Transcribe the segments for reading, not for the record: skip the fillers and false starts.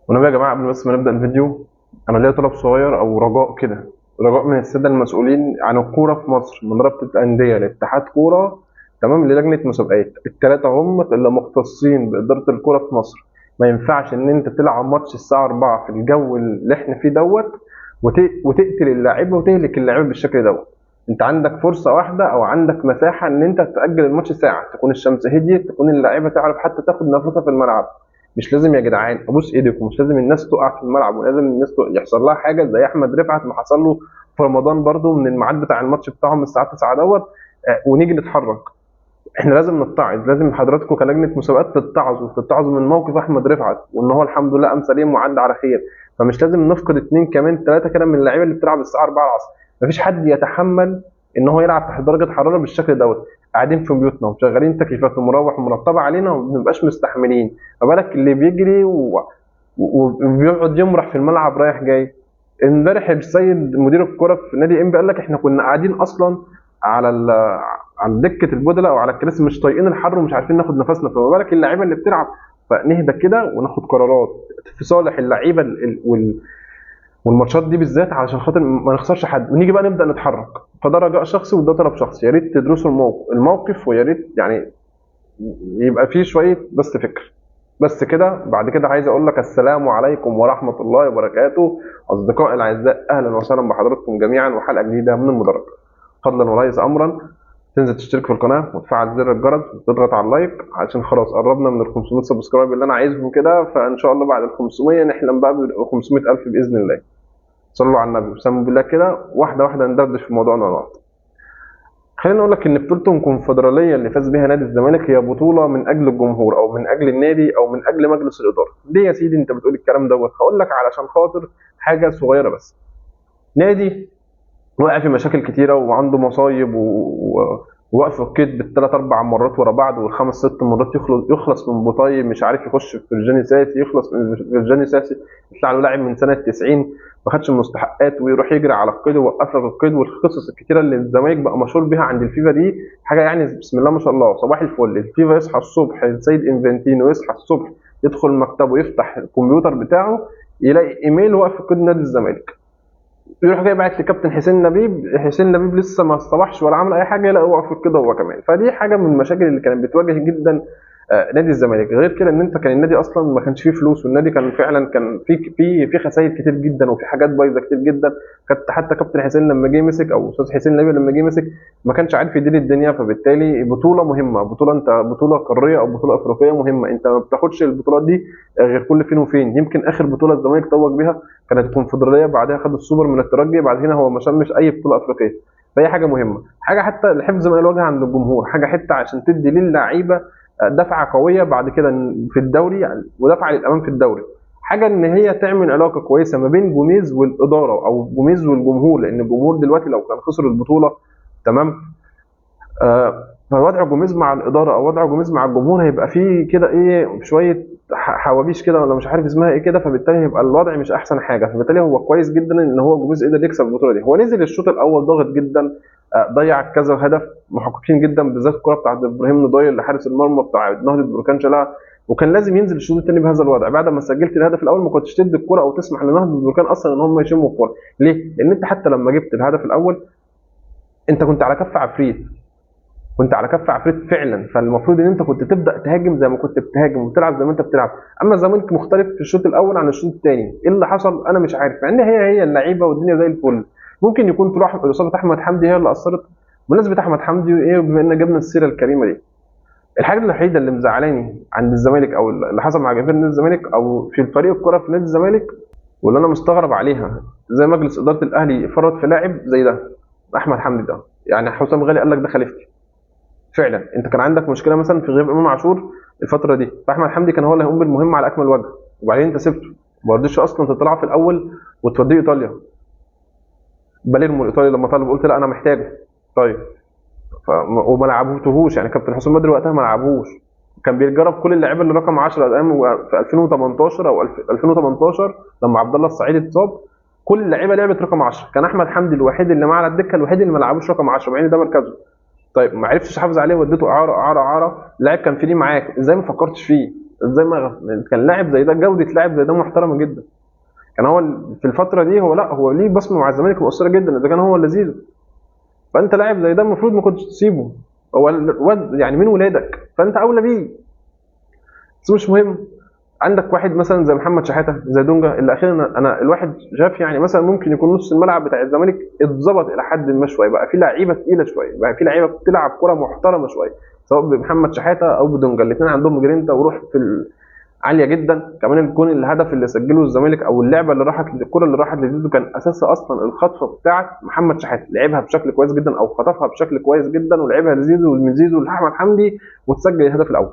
ونبي يا جماعة قبل بس ما نبدأ الفيديو، أنا ليا طلب صغير أو رجاء كده، رجاء من السادة المسؤولين عن الكورة في مصر، من رابطة الأندية لاتحاد كورة تمام للجنة مسابقات. التلاتة هم اللي مختصين بإدارة الكورة في مصر. ما ينفعش إن أنت تلعب ماتش الساعة 4 في الجو اللي إحنا فيه دوت وتقتل اللاعيبة وتهلك اللاعيبة بالشكل دوت. أنت عندك فرصة واحدة أو عندك مساحة إن أنت تأجل الماتش ساعة، تكون الشمس هديت، تكون اللاعيبة تعرف حتى تاخد نفسها في الملعب. مش لازم يا جدعان ابوس ايديكم، مش لازم الناس تقع في الملعب ولازم الناس يحصل لها حاجه زي احمد رفعت ما حصل له في رمضان برضو من الميعاد بتاع الماتش بتاعهم الساعه 9 دوت. ونيجي نتحرك. احنا لازم نتعظ، لازم حضراتكم كلجنه مسابقات تتعظوا من موقف احمد رفعت وان هو الحمد لله قام سليم وعدى على خير. فمش لازم نفقد اثنين كمان ثلاثه كده من اللعيبه اللي بتلعب الساعه 4 العصر. مفيش حد يتحمل ان هو يلعب تحت درجه حراره بالشكل دوت. قاعدين في بيوتنا ومشغلين تكييفات ومراوح مرطبه علينا وما بنبقاش مستحملين. ما بالك اللي بيجري وبيقعد يمرح في الملعب رايح جاي. امبارح السيد مدير الكرة في نادي انبي قال لك احنا كنا قاعدين اصلا على على دكه البدلاء او على الكراسي مش طايقين الحر ومش عارفين ناخد نفسنا، فما بالك اللعيبه اللي بتلعب. فنهدى كده وناخد قرارات في صالح اللعيبه والماتشات دي بالذات علشان خاطر ما نخسرش حد ونيجي بقى نبدا نتحرك. فده رجاء شخصي وده طلب شخصي، يا ريت تدرسوا الموقف ويا ريت يعني يبقى فيه شويه بس فكر. بس كده. بعد كده عايز اقول لك السلام عليكم ورحمه الله وبركاته. اصدقائي الاعزاء، اهلا وسهلا بحضراتكم جميعا وحلقه جديده من المدرج. فضلا وليس امرا تنزل تشترك في القناه وتفعل زر الجرس وتضغط على اللايك علشان خلاص قربنا من ال 500 سبسكرايب اللي انا عايزهم كده. فان شاء الله بعد ال 500 نحلم بقى ب 500 الف باذن الله. صلوا على النبي وسلموا بالله كده، واحده واحده ندردش في موضوعنا النهارده. خليني اقول لك ان بطوله الكونفدراليه اللي فاز بيها نادي الزمالك هي بطوله من اجل الجمهور او من اجل النادي او من اجل مجلس الاداره. ليه يا سيدي انت بتقول الكلام دوت؟ هقول لك علشان خاطر حاجه صغيره بس. نادي وقع في مشاكل كتيره وعنده مصايب ووقف القيد بالثلاث اربع مرات ورا بعض والخمس ست مرات يخلص من بطايق مش عارف، يخش في فرجاني ساسي، يخلص من فرجاني ساسي يطلع له لاعب من سنه 90 ما خدش المستحقات ويروح يجري على القيد ويوقف لك القيد. والقصص الكتيره اللي الزمالك بقى مشهور بيها عند الفيفا دي حاجه يعني بسم الله ما شاء الله صباح الفل. الفيفا يصحى الصبح، السيد انفنتينو يصحى الصبح يدخل مكتبه يفتح الكمبيوتر بتاعه يلاقي ايميل واقف في قيد نادي الزمالك، يروح جاي باعت لكابتن حسين لبيب. حسين لبيب لسه ما اصطبحش ولا عمل اي حاجه يلاقي واقف كده هو كمان. فدي حاجه من المشاكل اللي كانت بتواجه جدا نادي الزمالك. غير كده ان انت كان النادي اصلا ما كانش فيه فلوس والنادي كان فعلا كان في خسائر كتير جدا وفي حاجات بايظه كتير جدا. حتى كابتن حسين لما جه مسك او استاذ حسين لبيب لما جه مسك ما كانش عارف يدير الدنيا. فبالتالي بطوله مهمه، بطوله انت بطوله قاريه او بطوله افريقيه مهمه، انت ما بتاخدش البطولات دي غير كل فين وفين. يمكن اخر بطوله الزمالك توج بيها كانت الكونفدراليه، بعدها خد السوبر من الترجي، بعد هنا هو ما شمش اي بطوله افريقيه. فهي حاجه مهمه، حاجه حتى لحفظ ماء الوجه عند الجمهور، حاجه حتى عشان تدي للعيبه دفعه قويه بعد كده في الدوري يعني، ودفعه للامام في الدوري. حاجه ان هي تعمل علاقه كويسه ما بين جوميز والاداره او جوميز والجمهور، لان الجمهور دلوقتي لو كان خسر البطوله تمام فوضع جوميز مع الاداره او وضع جوميز مع الجمهور هيبقى فيه كده ايه شويه حوابيش كده ولا مش عارف اسمها ايه كده. فبالتالي هيبقى الوضع مش احسن حاجه. فبالتالي هو كويس جدا ان هو جوميز قدر يكسب البطوله دي. هو نزل الشوط الاول ضاغط جدا، ضيع كذا هدف محققين جدا بالذات الكره بتاعت ابراهيم نضاي اللي حارس المرمى بتاع نهضه بركان شالها. وكان لازم ينزل الشوط الثاني بهذا الوضع. بعد ما سجلت الهدف الاول ما كنتش تدي الكره او تسمح لنهضه بركان اصلا ان هم يشموا الكره. ليه؟ لان انت حتى لما جبت الهدف الاول انت كنت على كف عفريت، كنت على كف عفريت فعلا. فالمفروض ان انت كنت تبدا تهاجم زي ما كنت بتهاجم وتلعب زي ما انت بتلعب. اما الزمالك مختلف في الشوط الاول عن الشوط الثاني. ايه اللي حصل انا مش عارف، مع ان هي اللعيبه والدنيا زي الفل. ممكن يكون طلوع اصابه احمد حمدي هي اللي اثرت. بمناسبه احمد حمدي ايه، بما ان جبنا السيره الكريمه دي، الحاجه الوحيده اللي مزعلاني عند الزمالك او اللي حصل مع جماهير نادي الزمالك او في الفريق الكره في نادي الزمالك واللي انا مستغرب عليها، زي مجلس اداره الاهلي فرط في لاعب زي ده احمد حمدي ده. يعني حسام غالي قال لك ده خليفتي. فعلا انت كان عندك مشكله مثلا في غياب امام عاشور الفتره دي، فاحمد حمدي كان هو اللي هيقوم بالمهمه على اكمل وجه. وبعدين انت سبته، ما رضيتش اصلا تطلعه في الاول وتوديه ايطاليا. باليرمو الايطالي لما طلب قلت لا انا محتاجه. طيب وما لعبوهوش يعني. كابتن حسام بدري وقتها ما لعبوهوش، كان بيجرب كل اللعيبه اللي رقم 10 ايام في 2018 او 2018 لما عبد الله السعيد اتصاب. كل اللعيبه لعبت رقم 10، كان احمد حمدي الوحيد اللي معاه على الدكه، الوحيد اللي ما لعبوش رقم 10 مع ان ده مركزه. طيب ما عرفتش احافظ عليه وديته اعاره اعاره اعاره. لاعب كان فري معاك، ازاي ما فكرتش فيه؟ ازاي ما كان لاعب زي ده، جوده لاعب زي ده محترمه جدا. كان هو في الفتره دي هو، لا هو ليه بصمه مع الزمالك مؤثره جدا، اذا كان هو لذيذ. فانت لاعب زي ده المفروض ما كنتش تسيبه. هو الواد يعني من ولادك، فانت اولى بيه. بس مش مهم. عندك واحد مثلا زي محمد شحاته، زي دونجا، اللي اخيرا انا الواحد شاف يعني مثلا ممكن يكون نص الملعب بتاع الزمالك اتظبط الى حد ما شويه، بقى في لعيبه تقيله شويه، بقى في لعيبه بتلعب كره محترمه شويه، سواء بمحمد شحاته او بدونجا، الاثنين عندهم جرينتا وروح عاليه جدا. كمان الجون الهدف اللي سجله الزمالك، او اللعبه اللي راحت، الكره اللي راحت لزيزو، كان اساسها اصلا الخطفه بتاعت محمد شحاته، لعبها بشكل كويس جدا او خطفها بشكل كويس جدا ولعبها لزيزو، ومن زيزو لاحمد حمدي، وتسجل الهدف الاول.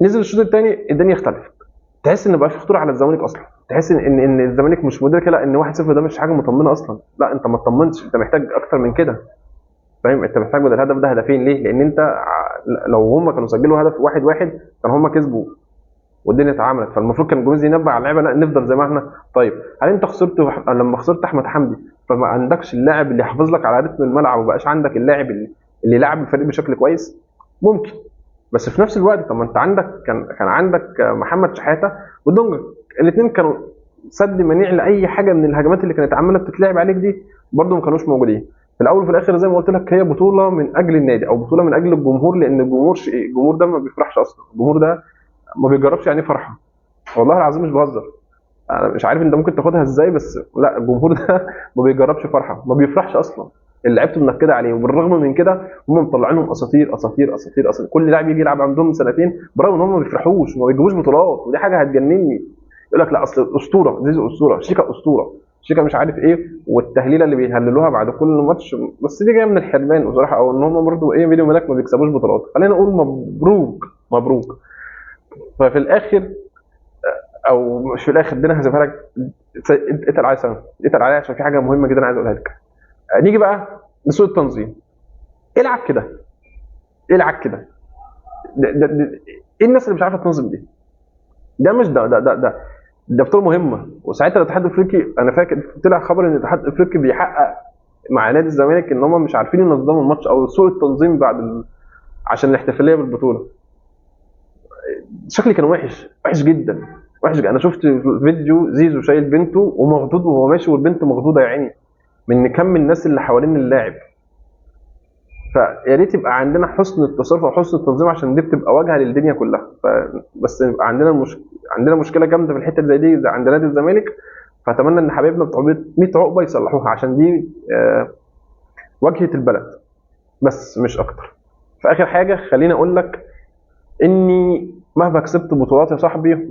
نزل الشوط الثاني الدنيا اختلفت، تحس ان بقى في خطوره على الزمالك اصلا، تحس ان الزمالك مش مدرك لا ان 1-0 ده مش حاجه مطمنه اصلا، لا انت ما تطمنش، انت محتاج اكتر من كده. فاهم؟ انت محتاج بدل الهدف ده هدفين. ليه؟ لان انت لو هم كانوا سجلوا هدف 1-1 كان هم كسبوا والدنيا اتعملت، فالمفروض كان جوميز ينبه على اللعيبه لا نفضل زي ما احنا. طيب هل انت خسرت لما خسرت احمد حمدي فما عندكش اللاعب اللي يحافظ لك على رتم الملعب، ومبقاش عندك اللاعب اللي يلعب الفريق بشكل كويس؟ ممكن. بس في نفس الوقت طب ما انت عندك كان عندك محمد شحاته ودونجا، الاثنين كانوا سد منيع لاي حاجه من الهجمات اللي كانت عماله بتتلعب عليك دي، برده ما كانوش موجودين. في الاول وفي الاخر زي ما قلت لك، هي بطوله من اجل النادي او بطوله من اجل الجمهور، لان الجمهور ده ما بيفرحش اصلا، الجمهور ده ما بيجربش يعني فرحه. والله العظيم مش بهزر. انا مش عارف انت ممكن تاخدها ازاي، بس لا الجمهور ده ما بيجربش فرحه، ما بيفرحش اصلا. اللي لعيبته منكده عليه، وبالرغم من كده هم مطلعينهم اساطير اساطير اساطير اساطير، كل لاعب يجي يلعب عندهم سنتين برغم ان هم ما بيفرحوش وما بيجيبوش بطولات، ودي حاجه هتجنني. يقول لك لا اصل اسطوره، زيزو اسطوره، شيكا اسطوره، شيكا مش عارف ايه، والتهليله اللي بيهللوها بعد كل ماتش، بس دي جايه من الحرمان بصراحه، او ان هم برضه ايه بيني وبينك ما بيكسبوش بطولات. خلينا نقول مبروك مبروك. ففي الاخر، او مش في الاخر، دي انا هسيبها لك، اتقل عليا سنه، اتقل عليا عشان في حاجه مهمه جدا عايز اقولها لك. نيجي بقى لسوء التنظيم. العب كده، العب كده. ايه الناس اللي مش عارفه تنظم دي؟ ده مش ده بطوله مهمه. وساعتها الاتحاد الافريقي، انا فاكر طلع خبر ان الاتحاد الافريقي بيحقق مع نادي الزمالك ان هم مش عارفين ينظموا الماتش، او سوء التنظيم بعد عشان الاحتفاليه بالبطوله. شكلي كان وحش، وحش جدا، وحش جدا. انا شفت فيديو زيزو شايل بنته ومخضوض وهو ماشي، والبنت مخضوضه يا عيني من كم الناس اللي حوالين اللاعب. فيا ريت يبقى عندنا حسن التصرف وحسن التنظيم، عشان دي بتبقى واجهه للدنيا كلها. بس يبقى عندنا مشكله جامده في الحته زي دي عند نادي الزمالك. فاتمنى ان حبايبنا بتوع 100 عقبه يصلحوها، عشان دي واجهه البلد بس مش اكتر. في اخر حاجه خليني اقول لك اني مهما كسبت بطولات يا صاحبي،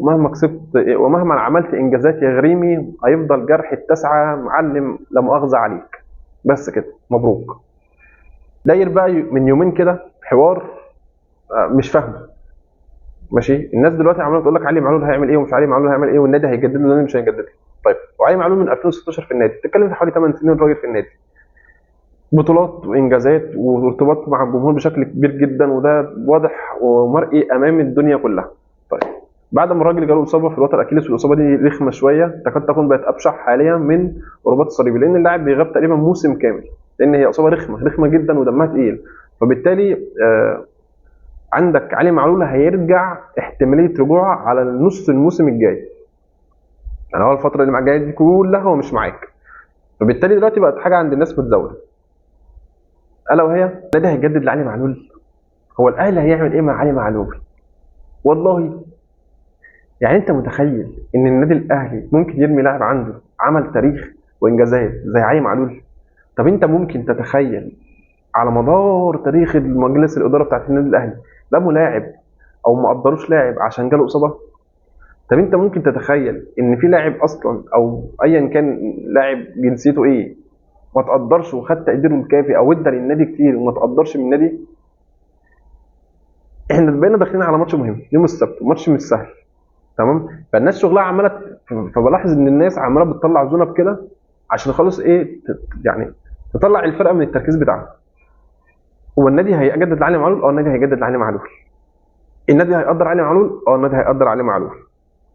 ومهما عملت انجازات يا غريمي، هيفضل جرح التسعه معلم لا مؤاخذه عليك. بس كده، مبروك. داير بقى من يومين كده حوار مش فاهمه. ماشي، الناس دلوقتي عماله تقول لك علي معلول هيعمل ايه، ومش علي معلول هيعمل ايه، والنادي هيجدد له، والنادي مش هيجدد له. طيب وعلي معلول من 2016 في النادي، بتتكلم في حوالي 8 سنين الراجل في النادي، بطولات وانجازات وارتباط مع الجمهور بشكل كبير جدا، وده واضح ومرئي امام الدنيا كلها. طيب بعد ما الراجل جاله اصابه في الوتر الاكيليس، والاصابه دي رخمه شويه، تكاد تكون بقت ابشع حاليا من رباط الصليبي، لان اللاعب بيغاب تقريبا موسم كامل، لان هي اصابه رخمه جدا ودمها تقيل. فبالتالي عندك علي معلول هيرجع، احتماليه رجوعه على نص الموسم الجاي، يعني هو الفتره اللي الجايه دي كلها هو مش معاك. فبالتالي دلوقتي بقت حاجه عند الناس متزوده، الا وهي النادي هيجدد لعلي معلول. هو الاهلي هيعمل ايه مع علي معلول؟ والله يعني انت متخيل ان النادي الاهلي ممكن يرمي لاعب عنده عمل تاريخ وانجازات زي علي معلول؟ طب انت ممكن تتخيل على مدار تاريخ المجلس الاداره بتاعت النادي الاهلي لموا لاعب او ما قدروش لاعب عشان جاله اصابه؟ طب انت ممكن تتخيل ان في لاعب اصلا او ايا كان لاعب جنسيته ايه ما تقدرش وخد تقديره الكافي، او ادى للنادي كتير وما تقدرش من النادي؟ احنا بقينا داخلين على ماتش مهم يوم السبت، ماتش مش سهل، تمام؟ فالناس شغلها عماله، فبلاحظ ان الناس عماله بتطلع ذنب كده عشان خلاص ايه يعني تطلع الفرقه من التركيز بتاعها. هو النادي هيجدد لعلي معلول؟ اه النادي هيجدد لعلي معلول. النادي هيقدر علي معلول؟ اه النادي هيقدر علي معلول.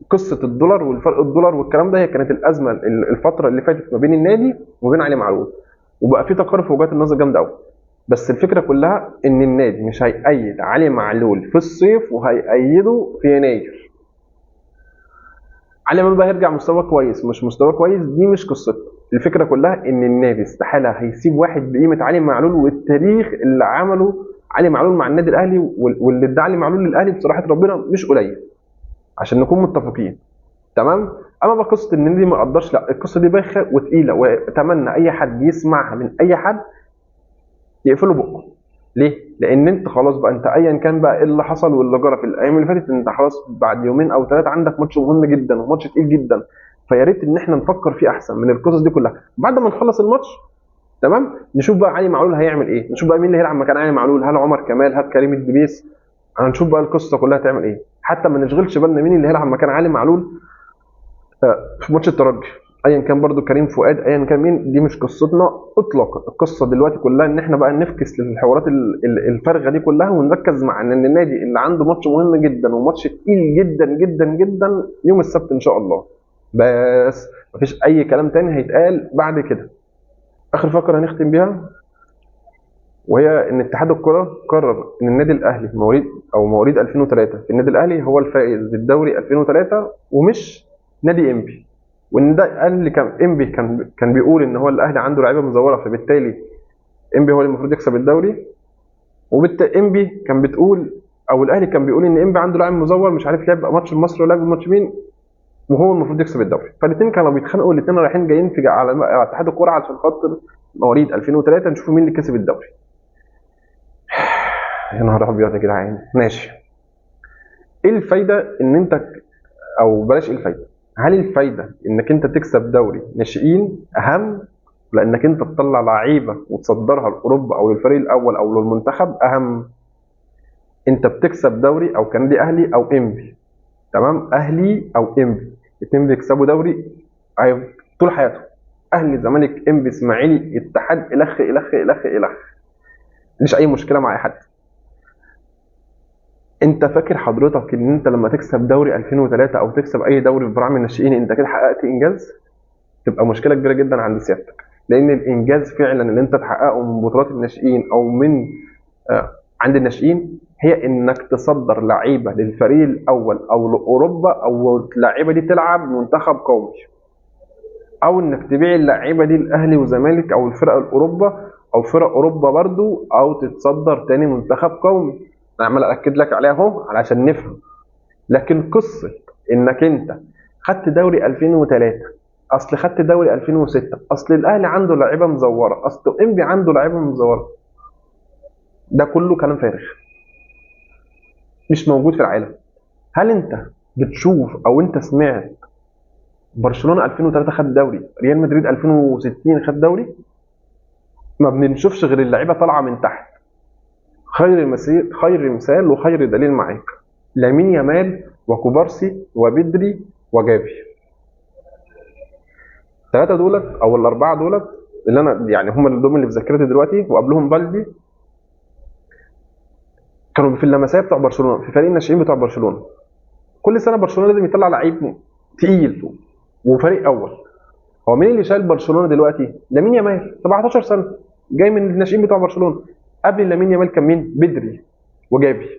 قصه الدولار والفرق الدولار والكلام ده هي كانت الازمه الفتره اللي فاتت ما بين النادي وما بين علي معلول، وبقى في تقارب في وجهات النظر جامده قوي. بس الفكره كلها ان النادي مش هيأيد علي معلول في الصيف وهيأيده في يناير. علي معلول بقى هيرجع مستوى كويس مش مستوى كويس دي مش قصته. الفكره كلها ان النادي استحاله هيسيب واحد بقيمه علي معلول والتاريخ اللي عمله علي معلول مع النادي الاهلي واللي ادى علي معلول للاهلي بصراحه ربنا مش قليل، عشان نكون متفقين. تمام. اما بقى قصه ان النادي ما قدرش، لا القصه دي بايخه وتقيله، واتمنى اي حد يسمعها من اي حد يقفلوا بقه. ليه؟ لان انت خلاص بقى، انت ايا كان بقى ايه اللي حصل واللي جرى في الايام اللي فاتت، انت خلاص بعد يومين او ثلاثه عندك ماتش مهم جدا وماتش تقيل جدا. فيا ريت ان احنا نفكر فيه احسن من القصص دي كلها. بعد ما نخلص الماتش تمام نشوف بقى علي معلول هيعمل ايه، نشوف بقى مين اللي هيلعب مكان علي معلول، هل عمر كمال، هل كريم الدبيس. هنشوف بقى القصه كلها هتعمل ايه، حتى ما نشغلش بالنا مين اللي هيلعب مكان علي معلول في ماتش الترجي. ايا كان برضو كريم فؤاد ايا كان مين، دي مش قصتنا اطلاقا. القصه دلوقتي كلها ان احنا بقى نفكس للحوارات الفارغه دي كلها، ونركز مع ان النادي اللي عنده ماتش مهم جدا وماتش تقيل جدا جدا جدا يوم السبت ان شاء الله. بس مفيش اي كلام تاني هيتقال بعد كده. اخر فقره هنختم بيها، وهي ان اتحاد الكره قرر ان النادي الاهلي مواليد 2003 في النادي الاهلي هو الفائز بالدوري 2003 ومش نادي انبي. وان ده قال اللي كان انبي كان بيقول ان هو الاهلي عنده لعيبه مزوره، فبالتالي انبي هو اللي المفروض يكسب الدوري. وبالتالي انبي كان بتقول او الاهلي كان بيقول ان انبي عنده لاعب مزور مش عارف لعب ماتش المصري ولا لعب ماتش مين، وهو المفروض يكسب الدوري. فالاثنين كانوا بيتخانقوا، الاثنين رايحين جايين على اتحاد الكوره عشان خاطر مواليد 2003 نشوفوا مين اللي كسب الدوري. يا نهار ابيض يا جدعان. ماشي، ايه الفايده ان انت، او بلاش ايه الفايده، هل الفايده انك انت تكسب دوري ناشئين اهم، لانك انت تطلع لعيبه وتصدرها لاوروبا او للفريق الاول او للمنتخب اهم؟ انت بتكسب دوري او كنادي اهلي او انبي، تمام، اهلي او انبي الاثنين بيكسبوا دوري طول حياتهم. اهلي زمالك انبي اسماعيلي اتحاد الخ الخ الخ الخ، مفيش اي مشكله مع اي حد. انت فاكر حضرتك ان انت لما تكسب دوري 2003 او تكسب اي دوري في براعم الناشئين انت كده حققت انجاز؟ تبقى مشكله كبيره جدا عند سيادتك، لان الانجاز فعلا اللي انت تحققه من بطولات الناشئين او من عند الناشئين هي انك تصدر لعيبه للفريق الاول او لاوروبا، او اللعيبه دي تلعب منتخب قومي، او انك تبيع اللعيبه دي الاهلي وزمالك او الفرق الاوروبا او فرق اوروبا برضو، او تتصدر تاني منتخب قومي. انا عمال اكد لك عليها اهو علشان نفهم. لكن قصه انك انت خدت دوري 2003، اصل خدت دوري 2006، اصل الاهلي عنده لعيبه مزوره، اصل انبي عنده لعيبه مزوره، ده كله كلام فارغ مش موجود في العالم. هل انت بتشوف او انت سمعت برشلونه 2003 خد دوري، ريال مدريد 2060 خد دوري؟ ما بنشوفش غير اللعيبه طالعه من تحت. خير مثال وخير دليل معاك لامين يامال وكوبارسي وبدري وجافي. الثلاثه دولت او الاربعه دولت اللي انا يعني هم اللي في ذاكرتي دلوقتي، وقبلهم بلدي، كانوا في اللمسيه بتوع برشلونه في فريق الناشئين بتوع برشلونه. كل سنه برشلونه لازم يطلع لعيب تقيل وفريق اول. هو مين اللي شايل برشلونه دلوقتي؟ لامين يامال 17 سنه جاي من الناشئين بتوع برشلونه. قبل لامين يامال كان مين؟ بدري وجافي.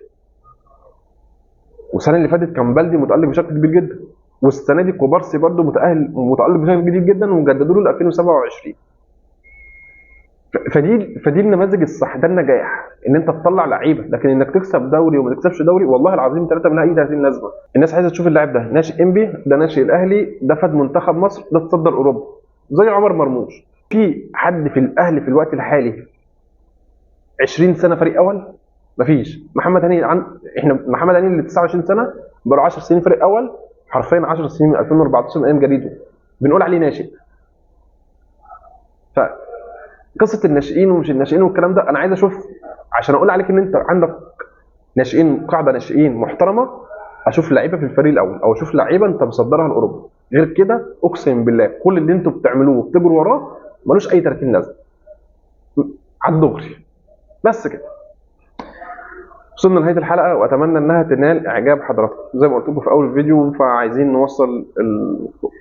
والسنه اللي فاتت كان بلدي متالق بشكل كبير جدا، والسنه دي كوبارسي برده متالق بشكل كبير جدا ومجددوا له ل 2027. فدي النماذج الصح، ده النجاح ان انت تطلع لعيبه. لكن انك تكسب دوري وما تكسبش دوري والله العظيم ثلاثه منها ايد هذه اللازمه. الناس عايزه تشوف اللاعب ده ناشئ انبي، ده ناشئ الاهلي، ده فاد منتخب مصر، ده تصدر اوروبا زي عمر مرموش. في حد في الاهلي في الوقت الحالي 20 سنه فريق اول؟ مفيش. محمد هاني احنا محمد هاني اللي 29 سنه بقى 10 سنين فريق اول، حرفيا 10 سنين من 2014 من ايام جريده بنقول عليه ناشئ. فقصه الناشئين ومش الناشئين والكلام ده انا عايز اشوف، عشان اقول عليك ان انت عندك ناشئين، قاعده ناشئين محترمه، اشوف لعيبه في الفريق الاول او اشوف لعيبه انت مصدرها لاوروبا. غير كده اقسم بالله كل اللي انتوا بتعملوه وبتجروا وراه ملوش اي 30 لازمه على الدغري. بس كده. وصلنا لنهايه الحلقه، واتمنى انها تنال اعجاب حضراتكم. زي ما قلت لكم في اول الفيديو، فعايزين نوصل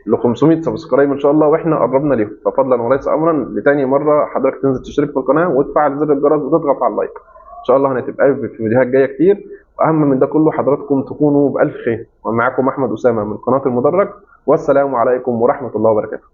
ل 500 سبسكرايب ان شاء الله، واحنا قربنا ليهم. ففضلا وليس امرا، لتاني مره حضرتك تنزل تشترك في القناه وتفعل زر الجرس وتضغط على اللايك. ان شاء الله هنتقابل في فيديوهات جايه كتير. واهم من ده كله، حضراتكم تكونوا بالف خير. ومعاكم احمد اسامه من قناه المدرج، والسلام عليكم ورحمه الله وبركاته.